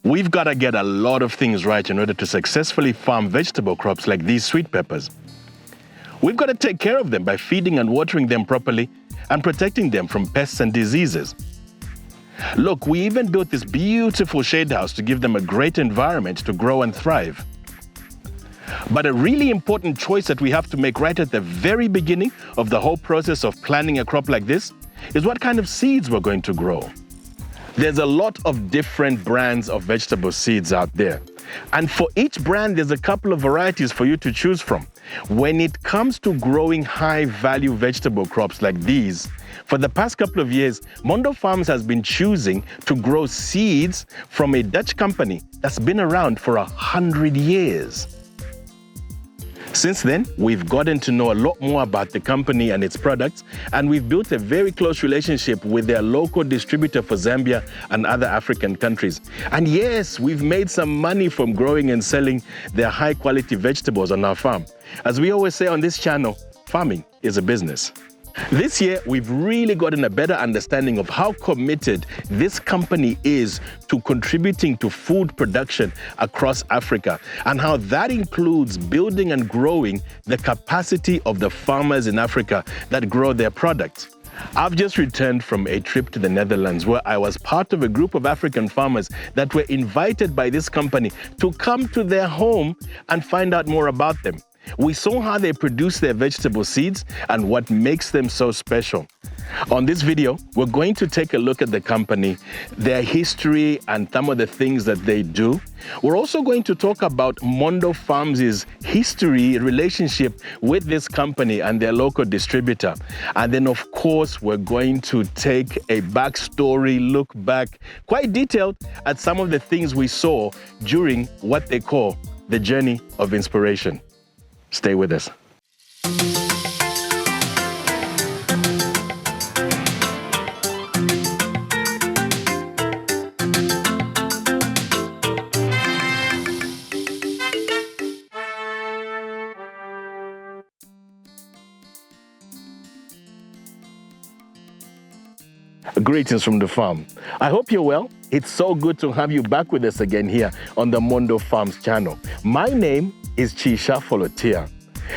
We've got to get a lot of things right in order to successfully farm vegetable crops like these sweet peppers. We've got to take care of them by feeding and watering them properly and protecting them from pests and diseases. Look, we even built this beautiful shade house to give them a great environment to grow and thrive. But a really important choice that we have to make right at the very beginning of the whole process of planning a crop like this is what kind of seeds we're going to grow. There's a lot of different brands of vegetable seeds out there. And for each brand, there's a couple of varieties for you to choose from. When it comes to growing high-value vegetable crops like these, for the past couple of years, Mondo Farms has been choosing to grow seeds from a Dutch company that's been around for 100 years. Since then, we've gotten to know a lot more about the company and its products, and we've built a very close relationship with their local distributor for Zambia and other African countries. And yes, we've made some money from growing and selling their high-quality vegetables on our farm. As we always say on this channel, farming is a business. This year, we've really gotten a better understanding of how committed this company is to contributing to food production across Africa, and how that includes building and growing the capacity of the farmers in Africa that grow their products. I've just returned from a trip to the Netherlands where I was part of a group of African farmers that were invited by this company to come to their home and find out more about them. We saw how they produce their vegetable seeds and what makes them so special. On this video, we're going to take a look at the company, their history, and some of the things that they do. We're also going to talk about Mondo Farms' history, relationship with this company and their local distributor. And then, of course, we're going to take a backstory, look back, quite detailed, at some of the things we saw during what they call the journey of inspiration. Stay with us. Greetings from the farm. I hope you're well. It's so good to have you back with us again here on the Mondo Farms channel. My name is Chisha Folotia.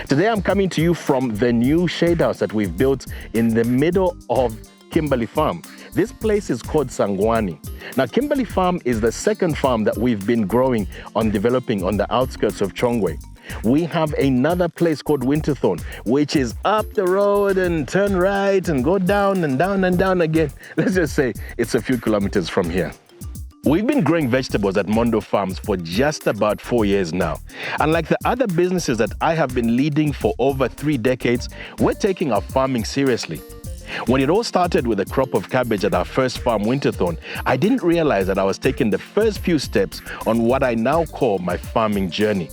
Today I'm coming to you from the new shade house that we've built in the middle of Kimberley Farm. This place is called Sangwani. Now, Kimberley Farm is the second farm that we've been developing on the outskirts of Chongwe. We have another place called Winterthorn, which is up the road and turn right and go down and down and down again. Let's just say it's a few kilometers from here. We've been growing vegetables at Mondo Farms for just about 4 years now. And like the other businesses that I have been leading for over 3 decades, we're taking our farming seriously. When it all started with a crop of cabbage at our first farm, Winterthorn, I didn't realize that I was taking the first few steps on what I now call my farming journey.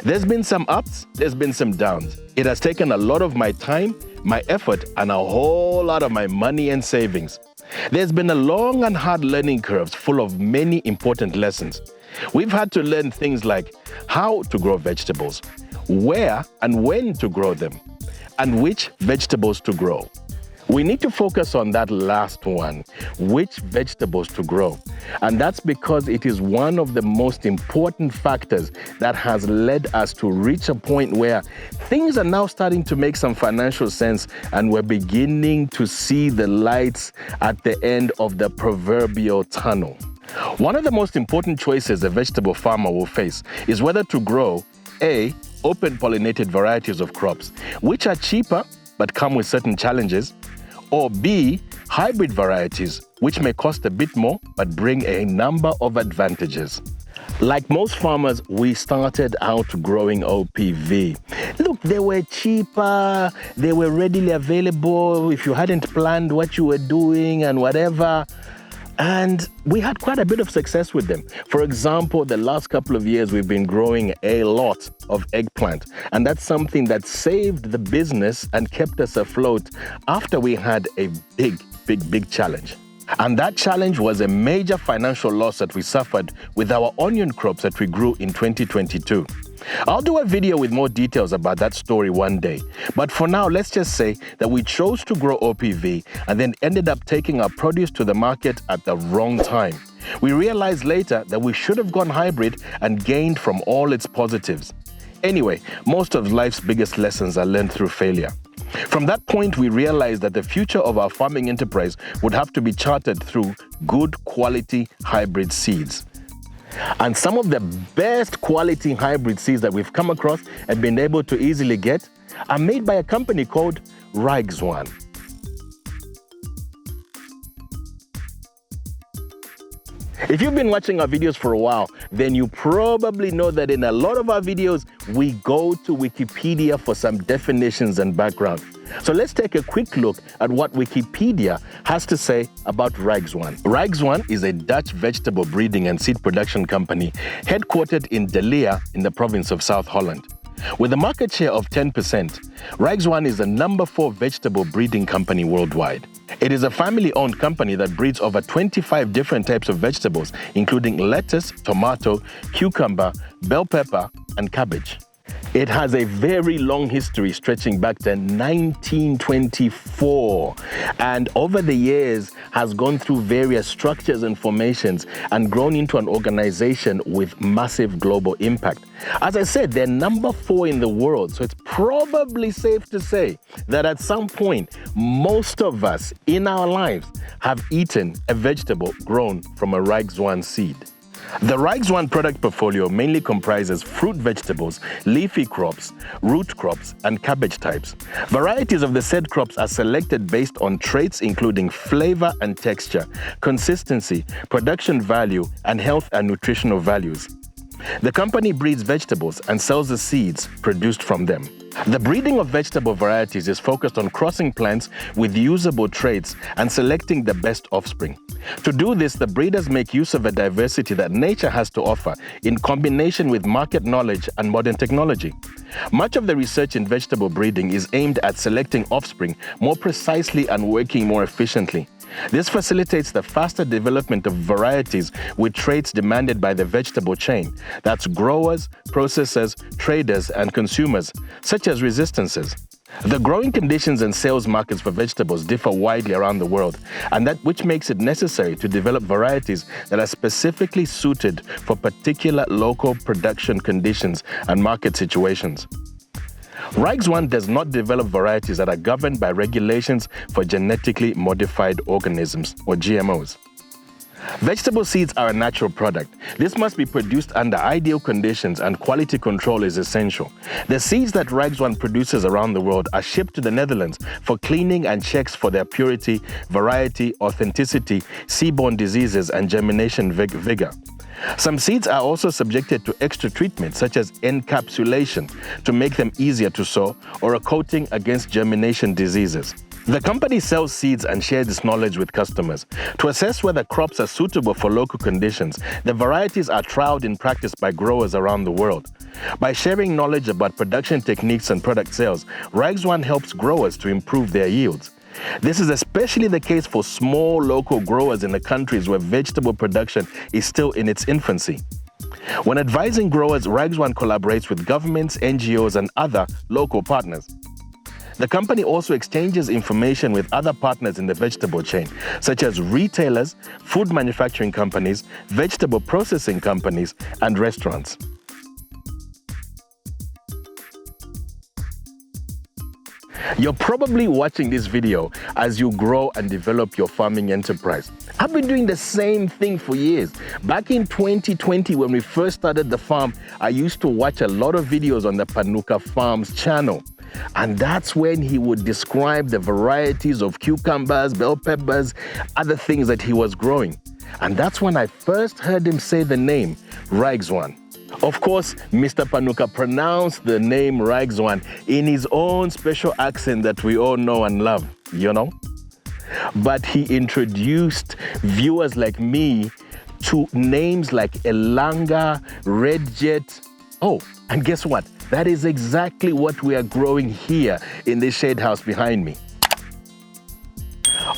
There's been some ups, there's been some downs. It has taken a lot of my time, my effort, and a whole lot of my money and savings. There's been a long and hard learning curve full of many important lessons. We've had to learn things like how to grow vegetables, where and when to grow them, and which vegetables to grow. We need to focus on that last one, which vegetables to grow. And that's because it is one of the most important factors that has led us to reach a point where things are now starting to make some financial sense, and we're beginning to see the lights at the end of the proverbial tunnel. One of the most important choices a vegetable farmer will face is whether to grow A, open-pollinated varieties of crops, which are cheaper but come with certain challenges, or B, hybrid varieties, which may cost a bit more but bring a number of advantages. Like most farmers, we started out growing OPV. Look, they were cheaper, they were readily available if you hadn't planned what you were doing and whatever. And we had quite a bit of success with them. For example, the last couple of years, we've been growing a lot of eggplant. And that's something that saved the business and kept us afloat after we had a big challenge. And that challenge was a major financial loss that we suffered with our onion crops that we grew in 2022. I'll do a video with more details about that story one day. But for now, let's just say that we chose to grow OPV and then ended up taking our produce to the market at the wrong time. We realized later that we should have gone hybrid and gained from all its positives. Anyway, most of life's biggest lessons are learned through failure. From that point, we realized that the future of our farming enterprise would have to be charted through good quality hybrid seeds. And some of the best quality hybrid seeds that we've come across and been able to easily get are made by a company called Rijk Zwaan. If you've been watching our videos for a while, then you probably know that in a lot of our videos, we go to Wikipedia for some definitions and background. So let's take a quick look at what Wikipedia has to say about Rijk Zwaan. Rijk Zwaan is a Dutch vegetable breeding and seed production company headquartered in De Leer in the province of South Holland. With a market share of 10%, Rijk Zwaan is the #4 vegetable breeding company worldwide. It is a family-owned company that breeds over 25 different types of vegetables, including lettuce, tomato, cucumber, bell pepper, and cabbage. It has a very long history stretching back to 1924, and over the years has gone through various structures and formations and grown into an organization with massive global impact. As I said, they're #4 in the world, so it's probably safe to say that at some point, most of us in our lives have eaten a vegetable grown from a Rijk Zwaan seed. The Rijk Zwaan product portfolio mainly comprises fruit vegetables, leafy crops, root crops, and cabbage types. Varieties of the said crops are selected based on traits including flavor and texture, consistency, production value, and health and nutritional values. The company breeds vegetables and sells the seeds produced from them. The breeding of vegetable varieties is focused on crossing plants with usable traits and selecting the best offspring. To do this, the breeders make use of a diversity that nature has to offer in combination with market knowledge and modern technology. Much of the research in vegetable breeding is aimed at selecting offspring more precisely and working more efficiently. This facilitates the faster development of varieties with traits demanded by the vegetable chain. That's growers, processors, traders, and consumers, such as resistances. The growing conditions and sales markets for vegetables differ widely around the world, and that which makes it necessary to develop varieties that are specifically suited for particular local production conditions and market situations. Rijk Zwaan does not develop varieties that are governed by regulations for genetically modified organisms, or GMOs. Vegetable seeds are a natural product. This must be produced under ideal conditions, and quality control is essential. The seeds that Rijk Zwaan produces around the world are shipped to the Netherlands for cleaning and checks for their purity, variety, authenticity, seaborne diseases, and germination vigor. Some seeds are also subjected to extra treatment, such as encapsulation, to make them easier to sow, or a coating against germination diseases. The company sells seeds and shares its knowledge with customers. To assess whether crops are suitable for local conditions, the varieties are trialed in practice by growers around the world. By sharing knowledge about production techniques and product sales, Rijk Zwaan helps growers to improve their yields. This is especially the case for small local growers in the countries where vegetable production is still in its infancy. When advising growers, Rijk Zwaan collaborates with governments, NGOs, and other local partners. The company also exchanges information with other partners in the vegetable chain, such as retailers, food manufacturing companies, vegetable processing companies, and restaurants. You're probably watching this video as you grow and develop your farming enterprise. I've been doing the same thing for years. Back in 2020, when we first started the farm, I used to watch a lot of videos on the Mondo Farms channel. And that's when he would describe the varieties of cucumbers, bell peppers, other things that he was growing. And that's when I first heard him say the name Rijk Zwaan. Of course, Mr. Panuka pronounced the name Rijk Zwaan in his own special accent that we all know and love, you know? But he introduced viewers like me to names like Elanga, Red Jet. Oh, and guess what? That is exactly what we are growing here in this shade house behind me.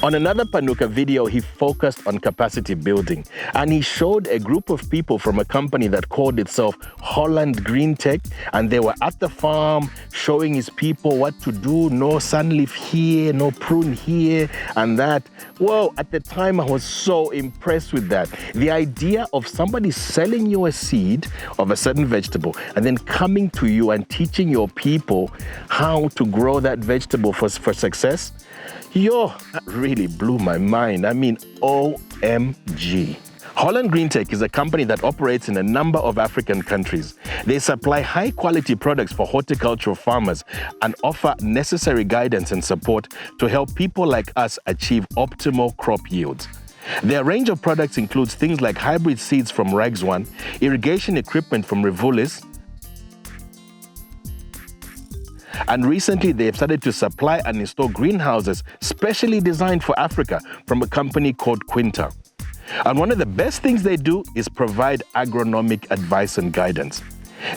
On another Panuka video, he focused on capacity building, and he showed a group of people from a company that called itself Holland Greentech, and they were at the farm showing his people what to do. No sunleaf here, no prune here and that. Whoa, at the time I was so impressed with that. The idea of somebody selling you a seed of a certain vegetable and then coming to you and teaching your people how to grow that vegetable for success. Yo, that really blew my mind. I mean, OMG. Holland Greentech is a company that operates in a number of African countries. They supply high-quality products for horticultural farmers and offer necessary guidance and support to help people like us achieve optimal crop yields. Their range of products includes things like hybrid seeds from Rijk Zwaan, irrigation equipment from Revulis, and recently they've started to supply and install greenhouses specially designed for Africa from a company called Quinta. And one of the best things they do is provide agronomic advice and guidance.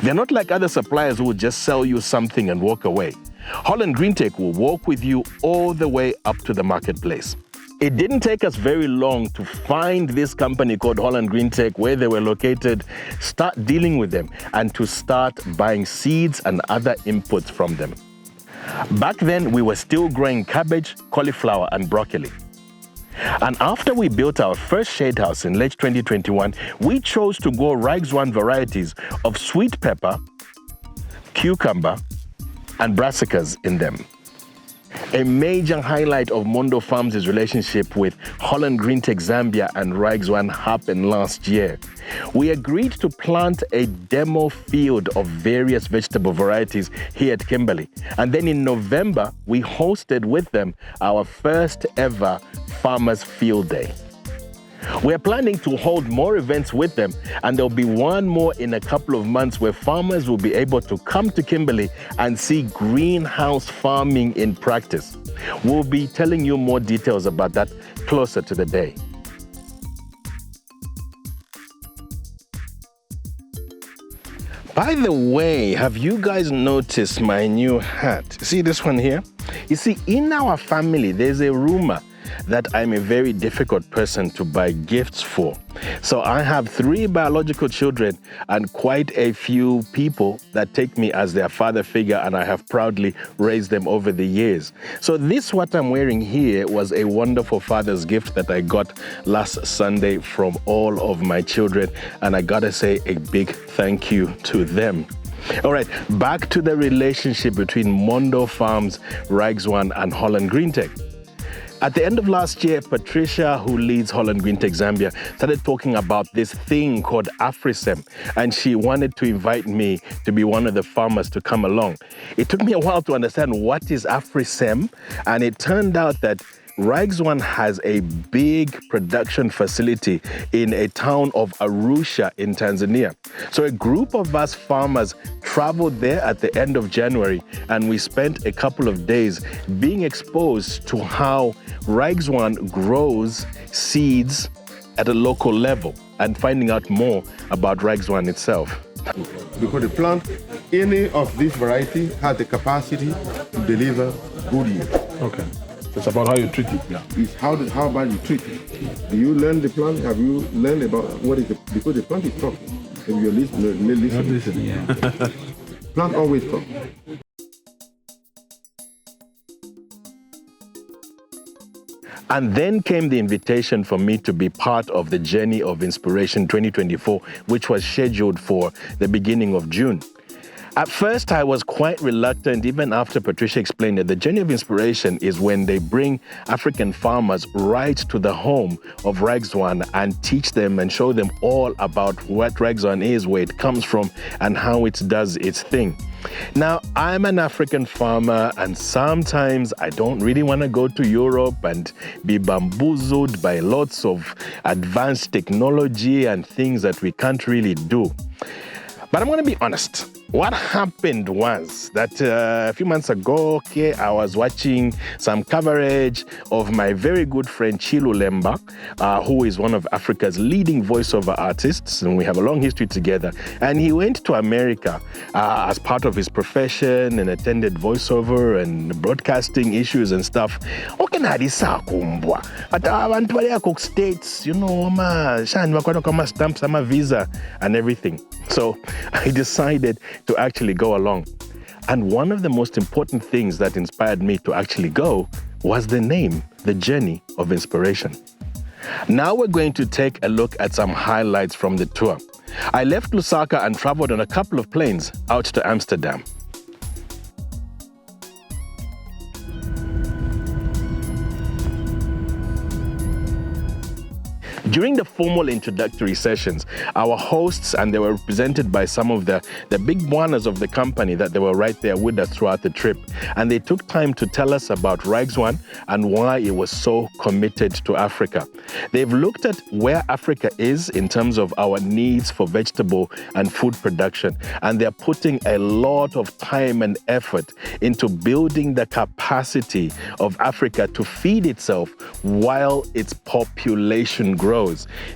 They're not like other suppliers who will just sell you something and walk away. Holland Greentech will walk with you all the way up to the marketplace. It didn't take us very long to find this company called Holland Greentech, where they were located, start dealing with them, and to start buying seeds and other inputs from them. Back then, we were still growing cabbage, cauliflower, and broccoli. And after we built our first shade house in late 2021, we chose to grow Rijk Zwaan varieties of sweet pepper, cucumber, and brassicas in them. A major highlight of Mondo Farms' relationship with Holland Greentech Zambia and Rijk Zwaan happened last year. We agreed to plant a demo field of various vegetable varieties here at Kimberley. And then in November, we hosted with them our first ever Farmers Field Day. We're planning to hold more events with them, and there'll be one more in a couple of months where farmers will be able to come to Kimberley and see greenhouse farming in practice. We'll be telling you more details about that closer to the day. By the way, have you guys noticed my new hat? See this one here? You see, in our family, there's a rumor that I'm a very difficult person to buy gifts for. So I have 3 biological children and quite a few people that take me as their father figure, and I have proudly raised them over the years. So this, what I'm wearing here, was a wonderful father's gift that I got last Sunday from all of my children, and I gotta say a big thank you to them. All right, back to the relationship between Mondo Farms, Rijk Zwaan, and Holland Greentech. At the end of last year, Patricia, who leads Holland Greentech Zambia, started talking about this thing called AfriSem, and she wanted to invite me to be one of the farmers to come along. It took me a while to understand what is AfriSem, and it turned out that Rijk Zwaan has a big production facility in a town of Arusha in Tanzania. So a group of us farmers traveled there at the end of January, and we spent a couple of days being exposed to how Rijk Zwaan grows seeds at a local level and finding out more about Rijk Zwaan itself. Because the plant, any of this variety has the capacity to deliver good yield. Okay. It's about how you treat it. Yeah. It's how about you treat it. Do you learn the plant? Have you learned about what is the, because the plant is talking. If you're listening, Yeah. plant always talk. And then came the invitation for me to be part of the Journey of Inspiration 2024, which was scheduled for the beginning of June. At first, I was quite reluctant, even after Patricia explained that the Journey of Inspiration is when they bring African farmers right to the home of Rijk Zwaan and teach them and show them all about what Rijk Zwaan is, where it comes from, and how it does its thing. Now, I'm an African farmer, and sometimes I don't really want to go to Europe and be bamboozled by lots of advanced technology and things that we can't really do. But I'm going to be honest. What happened was that a few months ago, I was watching some coverage of my very good friend Chilu Lemba, who is one of Africa's leading voiceover artists, and we have a long history together. And he went to America as part of his profession and attended voiceover and broadcasting issues and stuff. States, stamps, visa and everything. So I decided to actually go along. And one of the most important things that inspired me to actually go was the name, The Journey of Inspiration. Now we're going to take a look at some highlights from the tour. I left Lusaka and traveled on a couple of planes out to Amsterdam. During the formal introductory sessions, our hosts, and they were represented by some of the big buanas of the company that they were right there with us throughout the trip. And they took time to tell us about Rijk Zwaan and why it was so committed to Africa. They've looked at where Africa is in terms of our needs for vegetable and food production. And they're putting a lot of time and effort into building the capacity of Africa to feed itself while its population grows.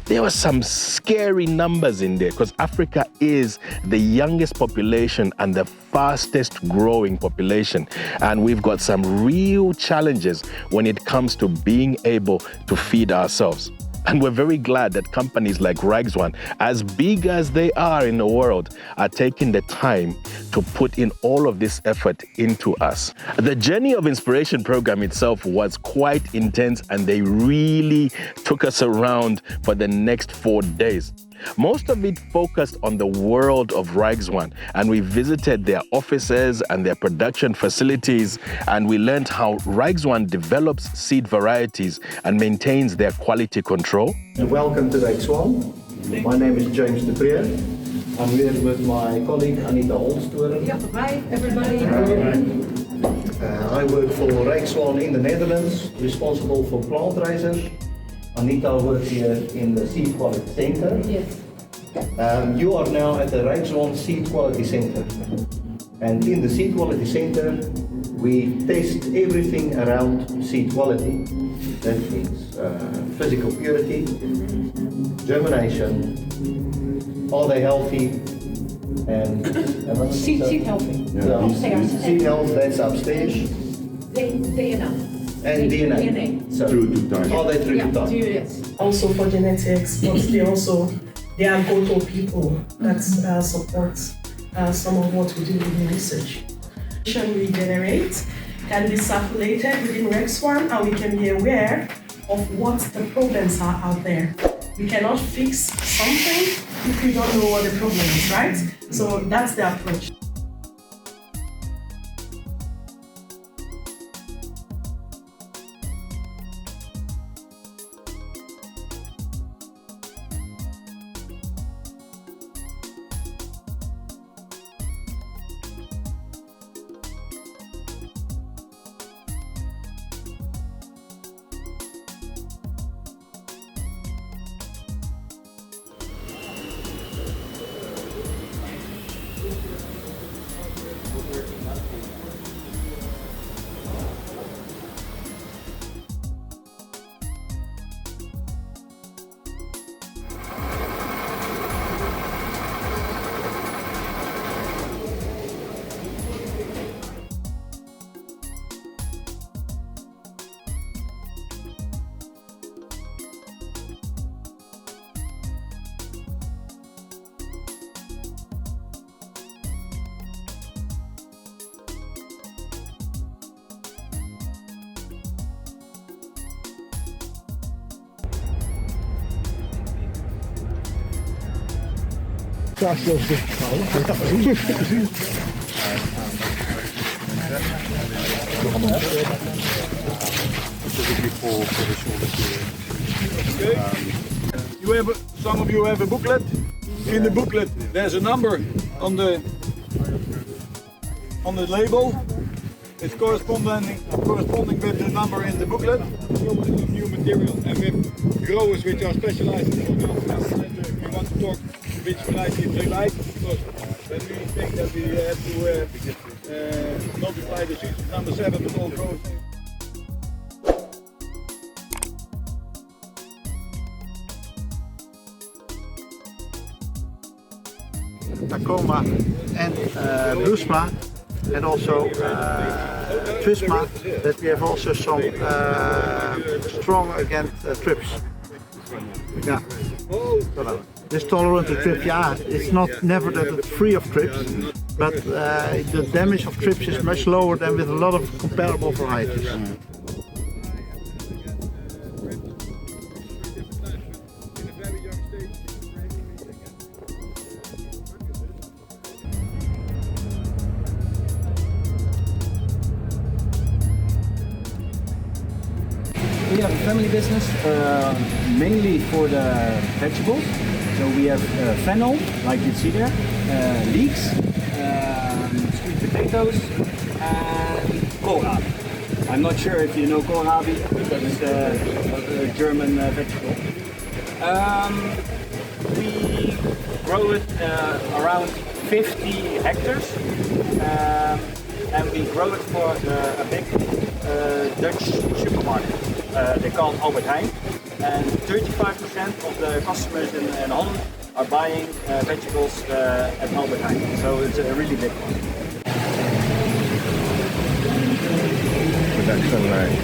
There were some scary numbers in there because Africa is the youngest population and the fastest growing population. And we've got some real challenges when it comes to being able to feed ourselves. And we're very glad that companies like Rijk Zwaan, as big as they are in the world, are taking the time to put in all of this effort into us. The Journey of Inspiration program itself was quite intense, and they really took us around for the next 4 days. Most of it focused on the world of Rijk Zwaan, and we visited their offices and their production facilities, and we learned how Rijk Zwaan develops seed varieties and maintains their quality control. Welcome to Rijk Zwaan. My name is James de Preer. I'm here with my colleague Anita Holstoren. Yeah, hi everybody. I work for Rijk Zwaan in the Netherlands, responsible for plant raisers. Anita works here in the Seed Quality Center. Yes. You are now at the Rijk Zwaan Seed Quality Center. And in the Seed Quality Center, we test everything around seed quality. That means physical purity, germination, are they healthy, and Seed healthy. Yeah. Upstairs. Seed health, that's upstairs. DNA. And DNA. So, True to time. are they true Yeah, to time? yes. Also for genetics, but they are go-to people that support some of what we do in the research. Regenerate can be circulated within Rijk Zwaan, and we can be aware of what the problems are out there. We cannot fix something if we don't know what the problem is, right? So that's the approach. Some of you have a booklet. In the booklet, there's a number on the label. It's corresponding with the number in the booklet. New material, and with growers which are specialized in we want talk which variety they like, because when we think that we have to multiply the seeds with number 7 with all growth. Tacoma and Bluesma, and also Twisma, that we have also some strong against trips. Yeah. This tolerant to trip, yeah, it's not never that it's free of trips, but the damage of trips is much lower than with a lot of comparable varieties. We have a family business, mainly for the vegetables. So we have fennel, like you see there, leeks, sweet potatoes, and kohlrabi. I'm not sure if you know kohlrabi, because it's a German vegetable. We grow it around 50 hectares, and we grow it for a big Dutch supermarket. They call it Albert Heijn, and 35% of the customers in Holland are buying vegetables at Albert Heijn, so it's a really big one. Production line.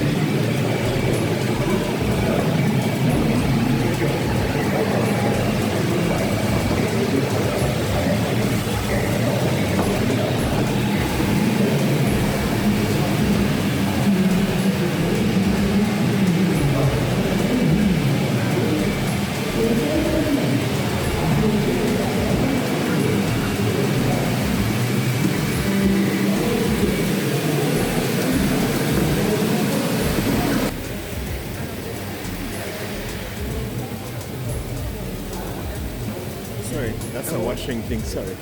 Sorry, that's a washing thing, sorry.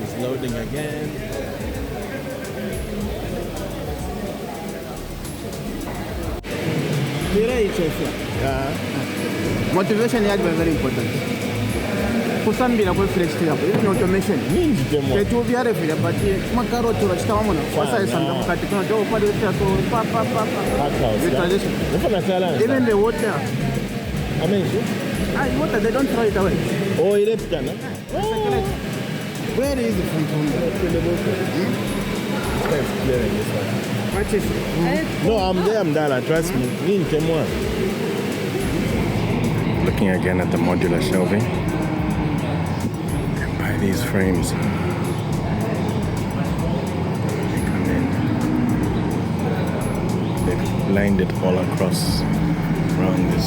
It's loading again. Motivation is very important. For some people, we flex it up. Even automation. It will be a refill, but Macaro to Restaurant, even the water. Water, they don't throw it away. Oh, it's done. Where is it from? Clearing this one. What is it? No, I'm there, I'm Dala, trust me. Looking again at the modular shelving. And buy these frames. They come in. They've lined it all across around this.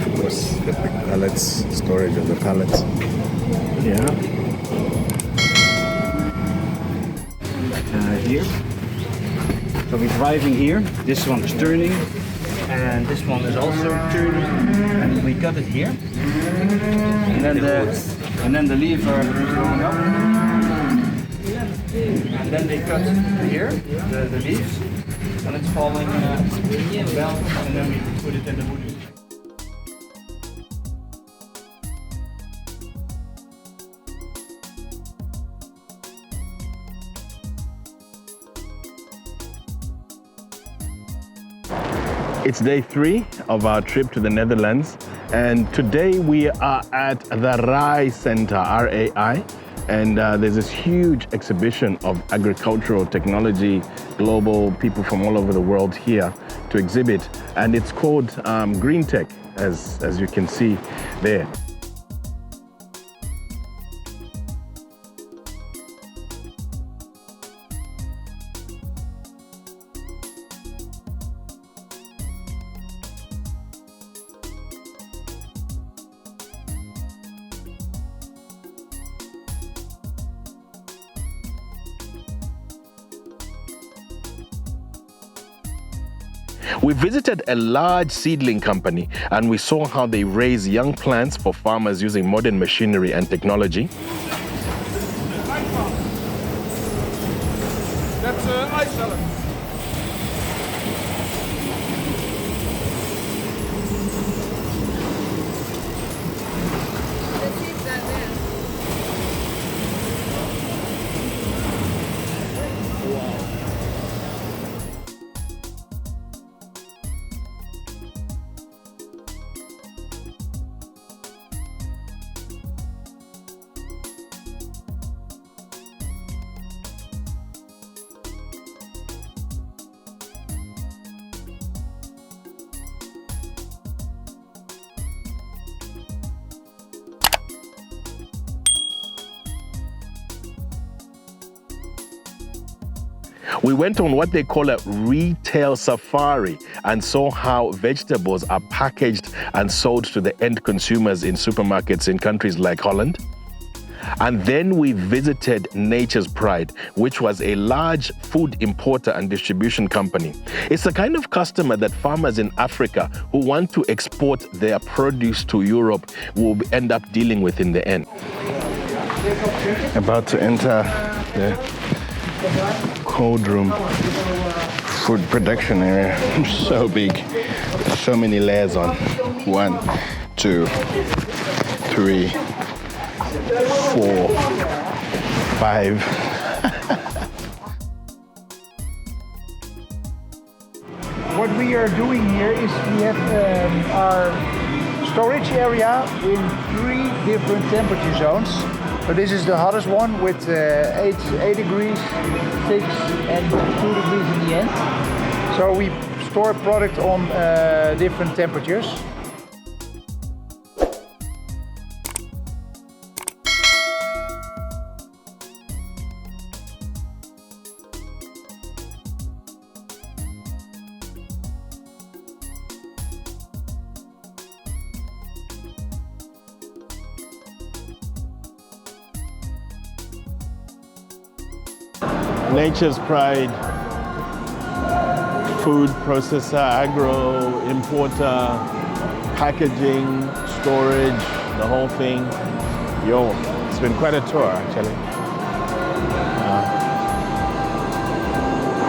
Of course, the big pallets, storage of the pallets. Yeah. Here. So we're driving here. This one is turning, and this one is also turning, and we cut it here. And then the lever is going up, and then they cut here the leaves, and it's falling down, and then we put it in the wood. It's day 3 of our trip to the Netherlands, and today we are at the Rij Center, RAI, and there's this huge exhibition of agricultural technology, global people from all over the world here to exhibit, and it's called Greentech, as you can see there. We visited a large seedling company and we saw how they raise young plants for farmers using modern machinery and technology. That's ice salad. We went on what they call a retail safari and saw how vegetables are packaged and sold to the end consumers in supermarkets in countries like Holland. And then we visited Nature's Pride, which was a large food importer and distribution company. It's the kind of customer that farmers in Africa who want to export their produce to Europe will end up dealing with in the end. About to enter the cold room, food production area. So big, so many layers on. 1, 2, 3, 4, 5. What we are doing here is we have our storage area in 3 different temperature zones. So this is the hottest one with 8 degrees, 6 and 2 degrees in the end. So we store product on different temperatures. Nature's Pride, food processor, agro, importer, packaging, storage, the whole thing. Yo, it's been quite a tour actually.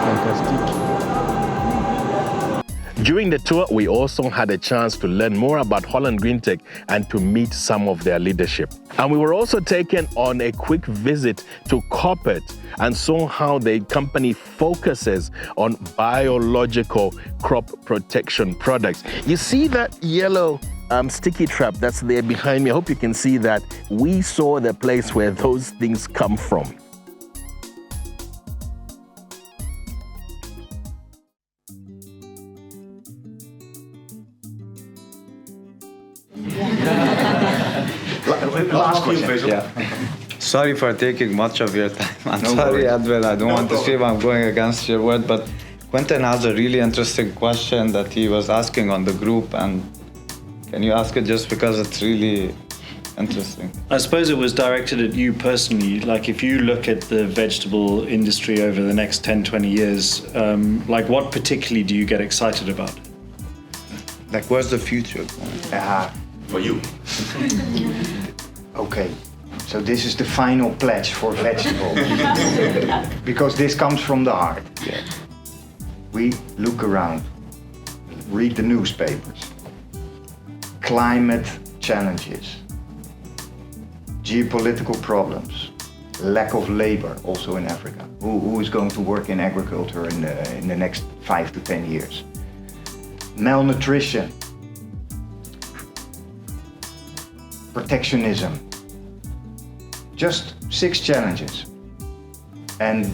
Fantastic. During the tour, we also had a chance to learn more about Holland Greentech and to meet some of their leadership. And we were also taken on a quick visit to Koppert and saw how the company focuses on biological crop protection products. You see that yellow sticky trap that's there behind me? I hope you can see that. We saw the place where those things come from. Last question. Yeah. Sorry for taking much of your time. I'm sorry, Edwin. I don't want to say I'm going against your word, but Quentin has a really interesting question that he was asking on the group, and can you ask it just because it's really interesting? I suppose it was directed at you personally. Like, if you look at the vegetable industry over the next 10, 20 years, like what particularly do you get excited about? Like, where's the future going? For you. Okay, so this is the final pledge for vegetable. Because this comes from the heart. Yeah. We look around, read the newspapers, climate challenges, geopolitical problems, lack of labor also in Africa. Who is going to work in agriculture in the next 5 to 10 years? Malnutrition, protectionism. Just 6 challenges. And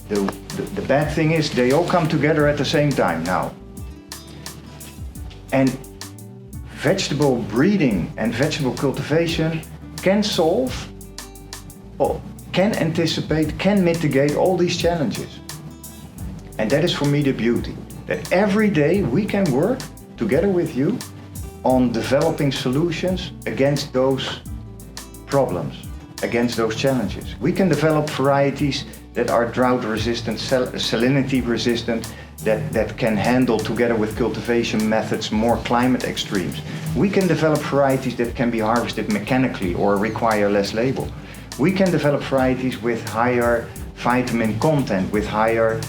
the bad thing is they all come together at the same time now. And vegetable breeding and vegetable cultivation can solve, or can anticipate, can mitigate all these challenges. And that is for me the beauty. That every day we can work together with you on developing solutions against those problems, against those challenges. We can develop varieties that are drought resistant, salinity resistant, that can handle, together with cultivation methods, more climate extremes. We can develop varieties that can be harvested mechanically or require less labor. We can develop varieties with higher vitamin content, with higher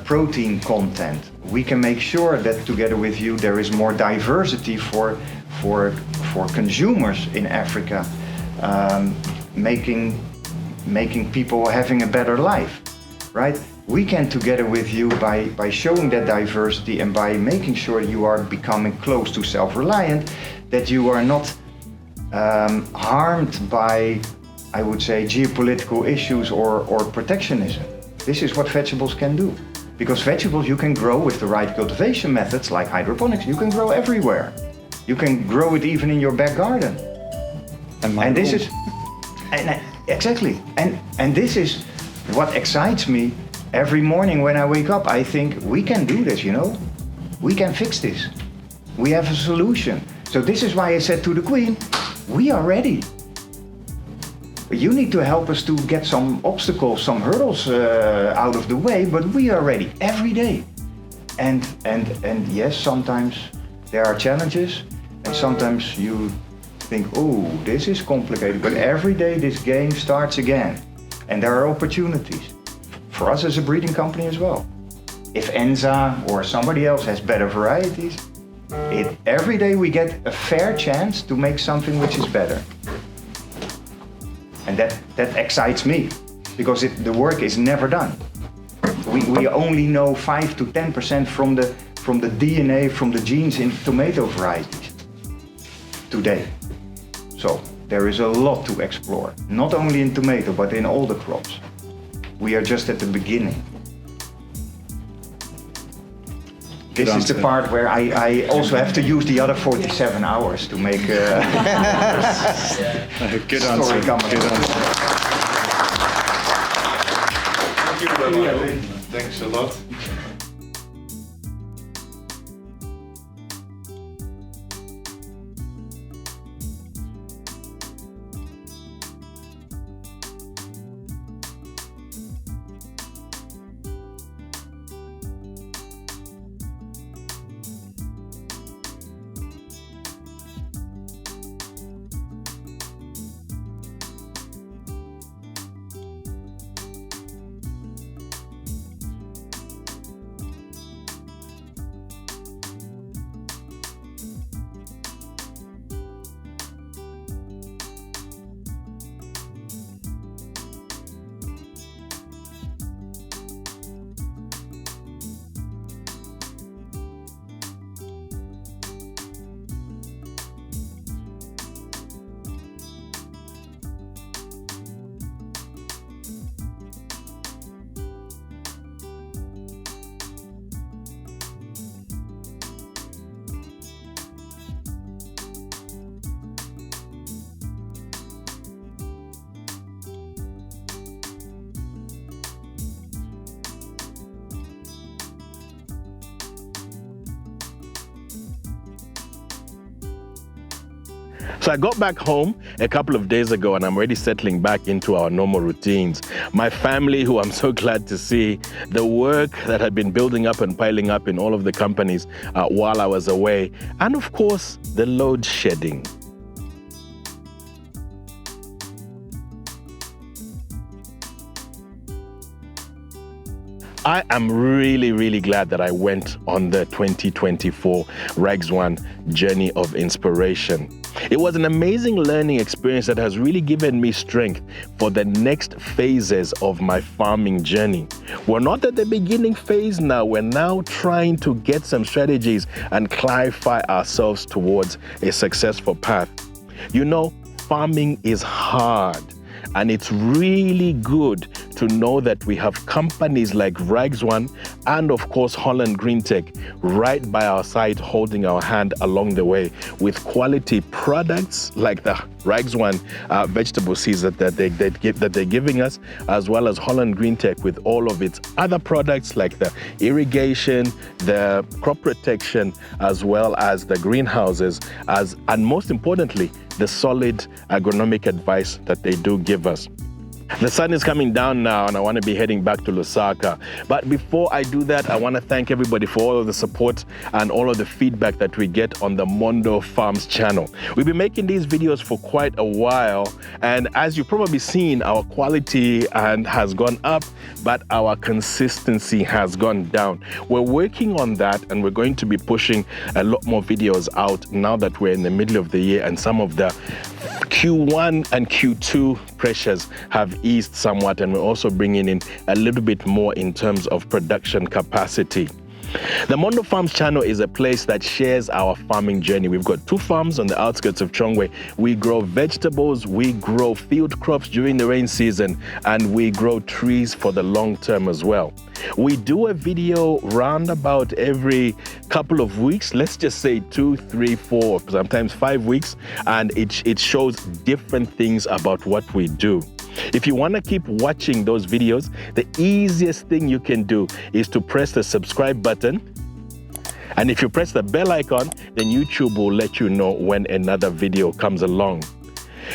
protein content. We can make sure that together with you there is more diversity for consumers in Africa, making people having a better life, right? We can together with you, by showing that diversity and by making sure you are becoming close to self-reliant, that you are not harmed by, I would say, geopolitical issues or protectionism. This is what vegetables can do. Because vegetables you can grow with the right cultivation methods like hydroponics. You can grow everywhere. You can grow it even in your back garden. And this is, exactly. And this is what excites me every morning when I wake up. I think we can do this, you know? We can fix this. We have a solution. So this is why I said to the Queen, we are ready. You need to help us to get some obstacles, some hurdles out of the way, but we are ready every day. And yes, sometimes there are challenges, and sometimes you think, oh, this is complicated, but every day this game starts again. And there are opportunities for us as a breeding company as well. If Enza or somebody else has better varieties, every day we get a fair chance to make something which is better. And that excites me, because the work is never done. We only know 5 to 10% from the DNA, from the genes in tomato varieties today. So there is a lot to explore, not only in tomato, but in all the crops. We are just at the beginning. This is the part where I also have to use the other 47 hours to make a Good story answer. come Good along. answer. Thank you very much. Thanks a lot. So I got back home a couple of days ago and I'm already settling back into our normal routines. My family, who I'm so glad to see, the work that had been building up and piling up in all of the companies while I was away, and of course, the load shedding. I am really glad that I went on the 2024 Rijk Zwaan Journey of Inspiration. It was an amazing learning experience that has really given me strength for the next phases of my farming journey. We're not at the beginning phase now. We're now trying to get some strategies and clarify ourselves towards a successful path. You know, farming is hard. And it's really good to know that we have companies like Rijk Zwaan and of course Holland Greentech right by our side, holding our hand along the way with quality products like the Rijk Zwaan vegetable seeds that they're giving us, as well as Holland Greentech with all of its other products like the irrigation, the crop protection, as well as the greenhouses, and most importantly, the solid agronomic advice that they do give us. The sun is coming down now and I want to be heading back to Lusaka. But before I do that, I want to thank everybody for all of the support and all of the feedback that we get on the Mondo Farms channel. We've been making these videos for quite a while, and as you've probably seen, our quality has gone up, but our consistency has gone down. We're working on that, and we're going to be pushing a lot more videos out now that we're in the middle of the year and some of the Q1 and Q2 pressures have eased somewhat, and we're also bringing in a little bit more in terms of production capacity. The Mondo Farms channel is a place that shares our farming journey. We've got 2 farms on the outskirts of Chongwe. We grow vegetables, we grow field crops during the rain season, and we grow trees for the long term as well. We do a video round about every couple of weeks, let's just say 2, 3, 4, sometimes 5 weeks, and it shows different things about what we do. If you want to keep watching those videos, the easiest thing you can do is to press the subscribe button. And if you press the bell icon, then YouTube will let you know when another video comes along.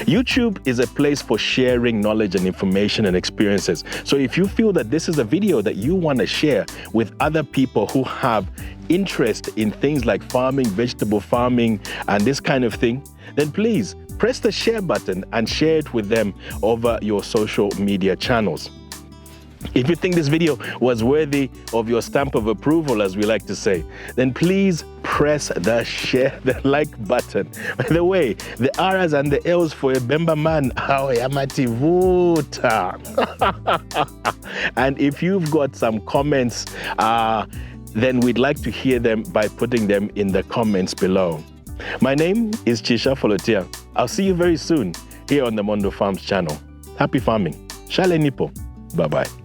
YouTube is a place for sharing knowledge and information and experiences. So if you feel that this is a video that you want to share with other people who have interest in things like farming, vegetable farming, and this kind of thing, then please press the share button and share it with them over your social media channels. If you think this video was worthy of your stamp of approval, as we like to say, then please press the like button. By the way, the R's and the L's for a Bemba man, and if you've got some comments, then we'd like to hear them by putting them in the comments below. My name is Chisha Folotia. I'll see you very soon here on the Mondo Farms channel. Happy farming. Shale nipo. Bye-bye.